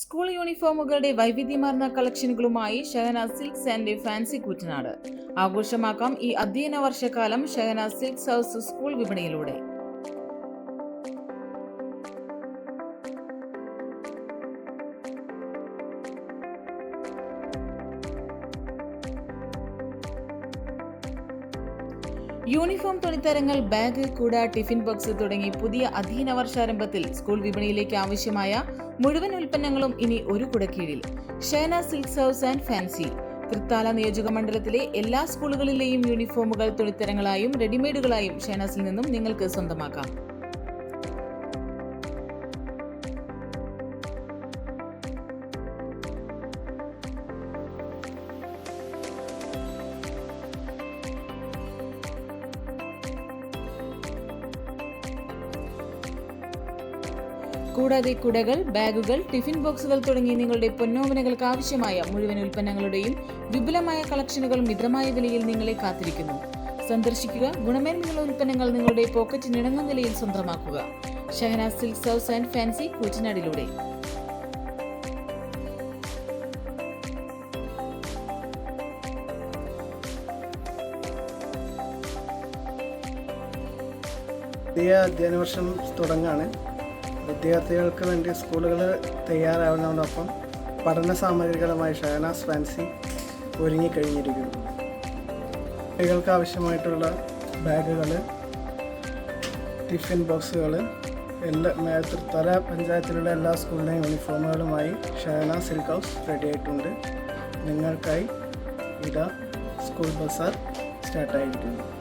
School യൂണിഫോമുകളുടെ വൈവിധ്യമാർന്ന കളക്ഷനുകളുമായി Shahnaz silks and fancy Koottanad. ആഘോഷമാക്കാം ഈ അധ്യയന വർഷക്കാലം ഷഹനാസ് സിൽക്സ് ഹൗസ് സ്കൂൾ വിപണിയിലൂടെ. യൂണിഫോം തുണിത്തരങ്ങൾ, ബാഗ്, കുട, ടിഫിൻ ബോക്സ് തുടങ്ങി പുതിയ അധ്യയന വർഷാരംഭത്തിൽ സ്കൂൾ വിപണിയിലേക്ക് ആവശ്യമായ മുഴുവൻ ഉൽപ്പന്നങ്ങളും ഇനി ഒരു കുടക്കീഴിൽ. Shahnaz silks house and fancy. Thrithala നിയോജക മണ്ഡലത്തിലെ എല്ലാ സ്കൂളുകളിലെയും യൂണിഫോമുകൾ തുണിത്തരങ്ങളായും റെഡിമെയ്ഡുകളായും ഷഹനാസിൽ നിന്നും നിങ്ങൾക്ക് സ്വന്തമാക്കാം. കൂടാതെ കുടകൾ, ബാഗുകൾ, ടിഫിൻ ബോക്സുകൾ തുടങ്ങി നിങ്ങളുടെ പൊന്നോമനകൾക്ക് ആവശ്യമായ മുഴുവൻ ഉൽപ്പന്നങ്ങളുടെയും വിപുലമായ കളക്ഷനുകൾ മിതമായ വിലയിൽ നിങ്ങളെ കാത്തിരിക്കുന്നു. സന്ദർശിക്കുക. ഗുണമേന്മയുള്ള ഉൽപ്പന്നങ്ങൾ നിങ്ങളുടെ പോക്കറ്റിനിണങ്ങുന്ന നിലയിൽ സ്വന്തമാക്കുക. Shahnaz silks house and fancy കൂറ്റനാടിലൂടെ. പുതിയ അധ്യയന വർഷം തുടങ്ങാണ്. വിദ്യാർത്ഥികൾക്ക് വേണ്ടി സ്കൂളുകൾ തയ്യാറാവുന്നതോടൊപ്പം പഠന സാമഗ്രികളുമായി ഷഹനാസ് ഫാൻസി ഒരുങ്ങിക്കഴിഞ്ഞിരിക്കുന്നു. കുട്ടികൾക്ക് ആവശ്യമായിട്ടുള്ള ബാഗുകൾ, ടിഫിൻ ബോക്സുകൾ, തൃത്താല പഞ്ചായത്തിലുള്ള എല്ലാ സ്കൂളിലെയും യൂണിഫോമുകളുമായി ഷഹനാസ് സിൽക്ക് ഹൗസ് റെഡി ആയിട്ടുണ്ട്. നിങ്ങൾക്കായി ഇതാ സ്കൂൾ ബസാർ സ്റ്റാർട്ടായിരിക്കുന്നു.